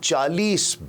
40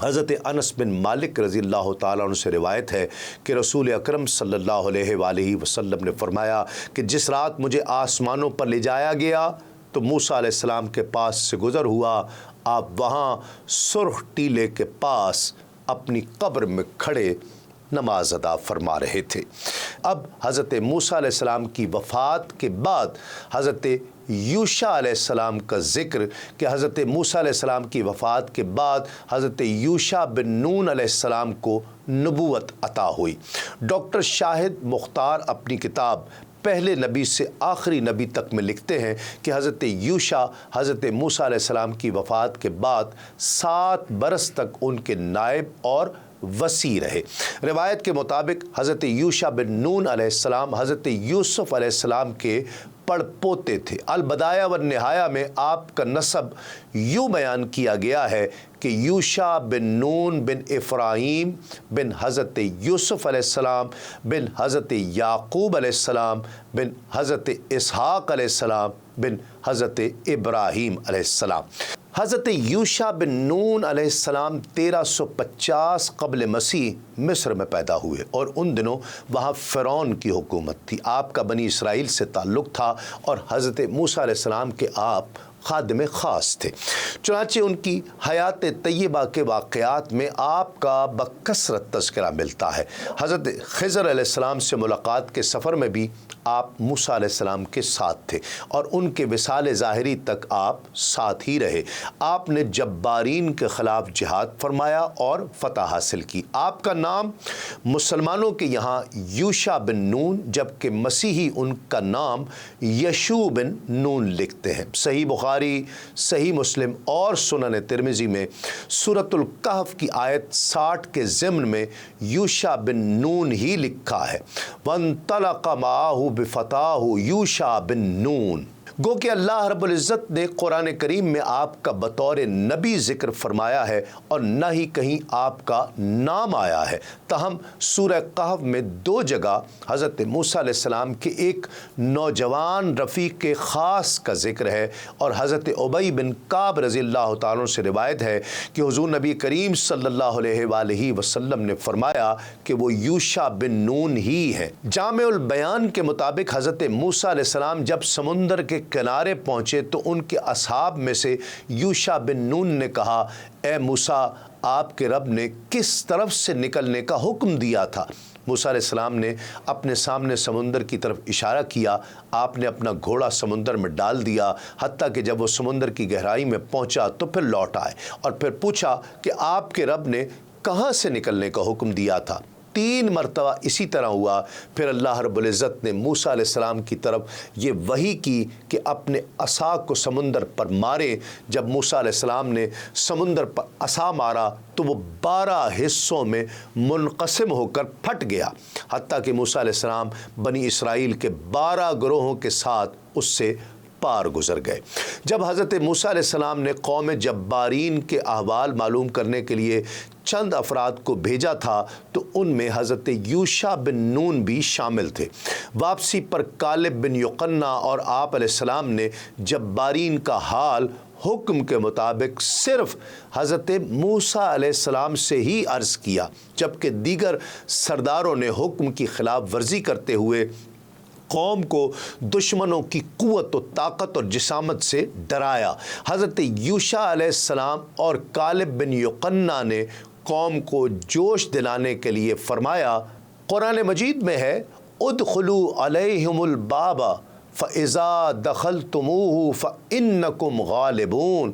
حضرت انس بن مالک رضی اللہ تعالیٰ عنہ سے روایت ہے کہ رسول اکرم صلی اللہ علیہ وآلہ وسلم نے فرمایا کہ جس رات مجھے آسمانوں پر لے جایا گیا تو موسیٰ علیہ السلام کے پاس سے گزر ہوا، آپ وہاں سرخ ٹیلے کے پاس اپنی قبر میں کھڑے نماز ادا فرما رہے تھے۔ اب حضرت موسیٰ علیہ السلام کی وفات کے بعد حضرت یوشع علیہ السلام کا ذکر کہ حضرت موسیٰ علیہ السلام کی وفات کے بعد حضرت یوشع بن نون علیہ السلام کو نبوت عطا ہوئی۔ ڈاکٹر شاہد مختار اپنی کتاب پہلے نبی سے آخری نبی تک میں لکھتے ہیں کہ حضرت یوشع حضرت موسیٰ علیہ السلام کی وفات کے بعد 7 برس تک ان کے نائب اور وصی رہے۔ روایت کے مطابق حضرت یوشع بن نون علیہ السلام حضرت یوسف علیہ السلام کے پڑ پوتے تھے۔ البدایہ والنہایہ میں آپ کا نسب یوں بیان کیا گیا ہے کہ یوشع بن نون بن افراہیم بن حضرت یوسف علیہ السلام بن حضرت یعقوب علیہ السلام بن حضرت اسحاق علیہ السلام بن حضرت ابراہیم علیہ السلام۔ حضرت یوشع بن نون علیہ السلام 1350 قبل مسیح مصر میں پیدا ہوئے اور ان دنوں وہاں فرعون کی حکومت تھی۔ آپ کا بنی اسرائیل سے تعلق تھا اور حضرت موسیٰ علیہ السلام کے آپ خادم خاص تھے۔ چنانچہ ان کی حیات طیبہ کے واقعات میں آپ کا بکثرت تذکرہ ملتا ہے۔ حضرت خضر علیہ السلام سے ملاقات کے سفر میں بھی آپ موسیٰ علیہ السلام کے ساتھ تھے اور ان کے وصال ظاہری تک آپ ساتھ ہی رہے۔ آپ نے جبارین کے خلاف جہاد فرمایا اور فتح حاصل کی۔ آپ کا نام مسلمانوں کے یہاں یوشع بن نون جبکہ مسیحی ان کا نام یشوع بن نون لکھتے ہیں۔ صحیح بخاری، صحیح مسلم اور سنن ترمذی میں سورۃ الکہف کی آیت 60 کے ضمن میں یوشع بن نون ہی لکھا ہے۔ وَانطَلَقَ مَعَهُ بِفَتَاهُ یوشع بن نون۔ گو کہ اللہ رب العزت نے قرآن کریم میں آپ کا بطور نبی ذکر فرمایا ہے اور نہ ہی کہیں آپ کا نام آیا ہے، تاہم سورہ کہف میں 2 جگہ حضرت موسیٰ علیہ السلام کے ایک نوجوان رفیق خاص کا ذکر ہے اور حضرت ابی بن کعب رضی اللہ تعالیٰ سے روایت ہے کہ حضور نبی کریم صلی اللہ علیہ وآلہ وسلم نے فرمایا کہ وہ یوشع بن نون ہی ہے۔ جامع البیان کے مطابق حضرت موسیٰ علیہ السلام جب سمندر کے کنارے پہنچے تو ان کے اصحاب میں سے یوشع بن نون نے کہا، اے موسیٰ، آپ کے رب نے کس طرف سے نکلنے کا حکم دیا تھا؟ موسیٰ علیہ السلام نے اپنے سامنے سمندر کی طرف اشارہ کیا، آپ نے اپنا گھوڑا سمندر میں ڈال دیا، حتیٰ کہ جب وہ سمندر کی گہرائی میں پہنچا تو پھر لوٹ آئے اور پھر پوچھا کہ آپ کے رب نے کہاں سے نکلنے کا حکم دیا تھا؟ 3 مرتبہ اسی طرح ہوا۔ پھر اللہ رب العزت نے موسیٰ علیہ السلام کی طرف یہ وحی کی کہ اپنے عصا کو سمندر پر مارے۔ جب موسیٰ علیہ السلام نے سمندر پر عصا مارا تو وہ 12 حصوں میں منقسم ہو کر پھٹ گیا، حتیٰ کہ موسیٰ علیہ السلام بنی اسرائیل کے 12 گروہوں کے ساتھ اس سے پار گزر گئے۔ جب حضرت موسیٰ علیہ السلام نے قوم جبارین کے احوال معلوم کرنے کے لیے چند افراد کو بھیجا تھا تو ان میں حضرت یوشع بن نون بھی شامل تھے۔ واپسی پر کالب بن یقنہ اور آپ علیہ السلام نے جبارین کا حال حکم کے مطابق صرف حضرت موسیٰ علیہ السلام سے ہی عرض کیا، جبکہ دیگر سرداروں نے حکم کی خلاف ورزی کرتے ہوئے قوم کو دشمنوں کی قوت و طاقت اور جسامت سے ڈرایا۔ حضرت یوشع علیہ السلام اور کالب بن یقنہ نے قوم کو جوش دلانے کے لیے فرمایا، قرآن مجید میں ہے ادخلوا علیہم الباب فَإِذَا دَخَلْتُمُوهُ فَإِنَّكُمْ غَالِبُونَ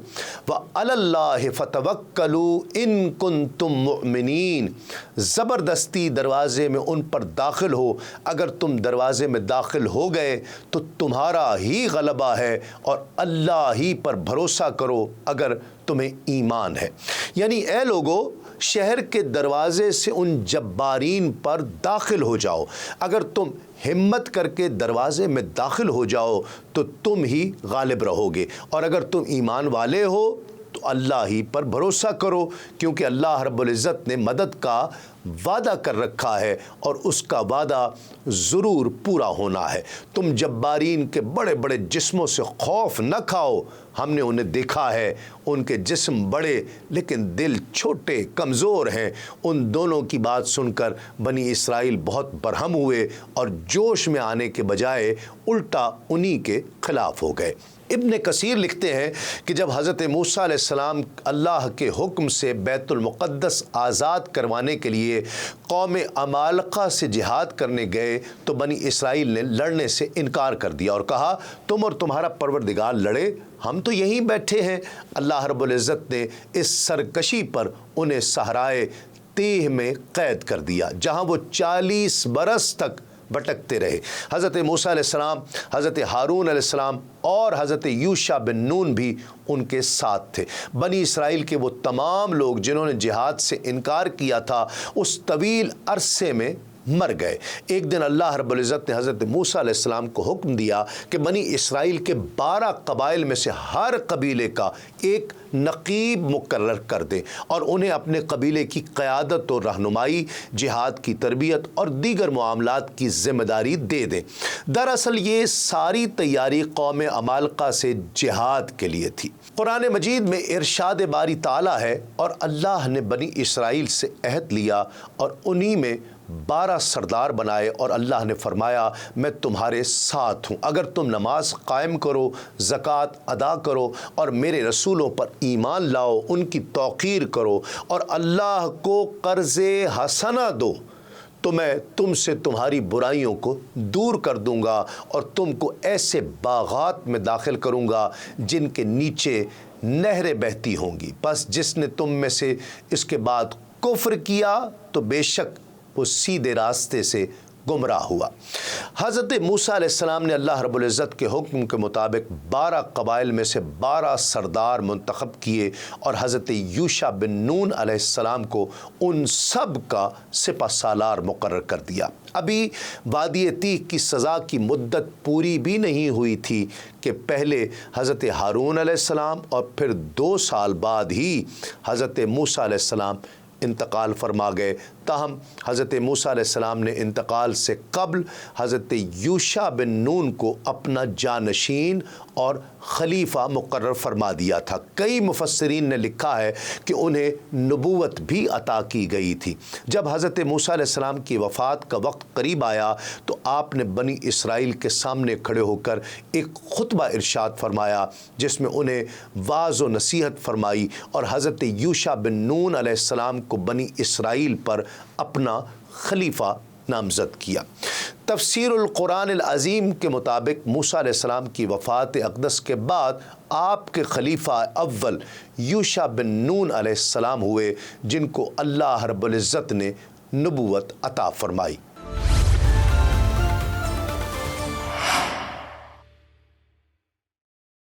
وَعَلَى اللَّهِ فَتَوَكَّلُوا إِن كُنتُم مُؤْمِنِينَ۔ زبردستی دروازے میں ان پر داخل ہو، اگر تم دروازے میں داخل ہو گئے تو تمہارا ہی غلبہ ہے اور اللہ ہی پر بھروسہ کرو اگر تمہیں ایمان ہے۔ یعنی اے لوگو، شہر کے دروازے سے ان جبارین پر داخل ہو جاؤ، اگر تم ہمت کر کے دروازے میں داخل ہو جاؤ تو تم ہی غالب رہو گے، اور اگر تم ایمان والے ہو تو اللہ ہی پر بھروسہ کرو، کیونکہ اللہ رب العزت نے مدد کا وعدہ کر رکھا ہے اور اس کا وعدہ ضرور پورا ہونا ہے۔ تم جبارین کے بڑے بڑے جسموں سے خوف نہ کھاؤ، ہم نے انہیں دیکھا ہے، ان کے جسم بڑے لیکن دل چھوٹے کمزور ہیں۔ ان دونوں کی بات سن کر بنی اسرائیل بہت برہم ہوئے اور جوش میں آنے کے بجائے الٹا انہی کے خلاف ہو گئے۔ ابن کثیر لکھتے ہیں کہ جب حضرت موسیٰ علیہ السلام اللہ کے حکم سے بیت المقدس آزاد کروانے کے لیے قوم عمالقہ سے جہاد کرنے گئے تو بنی اسرائیل نے لڑنے سے انکار کر دیا اور کہا تم اور تمہارا پروردگار لڑے، ہم تو یہیں بیٹھے ہیں۔ اللہ رب العزت نے اس سرکشی پر انہیں صحرائے تیہ میں قید کر دیا جہاں وہ 40 برس تک بھٹکتے رہے۔ حضرت موسیٰ علیہ السلام، حضرت ہارون علیہ السلام اور حضرت یوشع بن نون بھی ان کے ساتھ تھے۔ بنی اسرائیل کے وہ تمام لوگ جنہوں نے جہاد سے انکار کیا تھا اس طویل عرصے میں مر گئے۔ ایک دن اللہ رب العزت نے حضرت موسیٰ علیہ السلام کو حکم دیا کہ بنی اسرائیل کے 12 قبائل میں سے ہر قبیلے کا ایک نقیب مقرر کر دیں اور انہیں اپنے قبیلے کی قیادت و رہنمائی، جہاد کی تربیت اور دیگر معاملات کی ذمہ داری دے دیں۔ دراصل یہ ساری تیاری قوم عمالقہ سے جہاد کے لیے تھی۔ قرآن مجید میں ارشاد باری تعالیٰ ہے اور اللہ نے بنی اسرائیل سے عہد لیا اور انہی میں 12 سردار بنائے اور اللہ نے فرمایا میں تمہارے ساتھ ہوں اگر تم نماز قائم کرو، زکوٰۃ ادا کرو اور میرے رسولوں پر ایمان لاؤ، ان کی توقیر کرو اور اللہ کو قرض حسنہ دو تو میں تم سے تمہاری برائیوں کو دور کر دوں گا اور تم کو ایسے باغات میں داخل کروں گا جن کے نیچے نہریں بہتی ہوں گی۔ بس جس نے تم میں سے اس کے بعد کفر کیا تو بے شک وہ سیدھے راستے سے گمراہ ہوا۔ حضرت موسیٰ علیہ السلام نے اللہ رب العزت کے حکم کے مطابق 12 قبائل میں سے 12 سردار منتخب کیے اور حضرت یوشع بن نون علیہ السلام کو ان سب کا سپہ سالار مقرر کر دیا۔ ابھی وادی تیہ کی سزا کی مدت پوری بھی نہیں ہوئی تھی کہ پہلے حضرت ہارون علیہ السلام اور پھر 2 سال بعد ہی حضرت موسیٰ علیہ السلام انتقال فرما گئے۔ تاہم حضرت موسیٰ علیہ السلام نے انتقال سے قبل حضرت یوشع بن نون کو اپنا جانشین اور خلیفہ مقرر فرما دیا تھا۔ کئی مفسرین نے لکھا ہے کہ انہیں نبوت بھی عطا کی گئی تھی۔ جب حضرت موسیٰ علیہ السلام کی وفات کا وقت قریب آیا تو آپ نے بنی اسرائیل کے سامنے کھڑے ہو کر ایک خطبہ ارشاد فرمایا جس میں انہیں واعظ و نصیحت فرمائی اور حضرت یوشع بن نون علیہ السلام کو بنی اسرائیل پر اپنا خلیفہ نامزد کیا۔ تفسیر القرآن العظیم کے مطابق موسیٰ علیہ السلام کی وفات اقدس کے بعد آپ کے خلیفہ اول یوشع بن نون علیہ السلام ہوئے جن کو اللہ رب العزت نے نبوت عطا فرمائی۔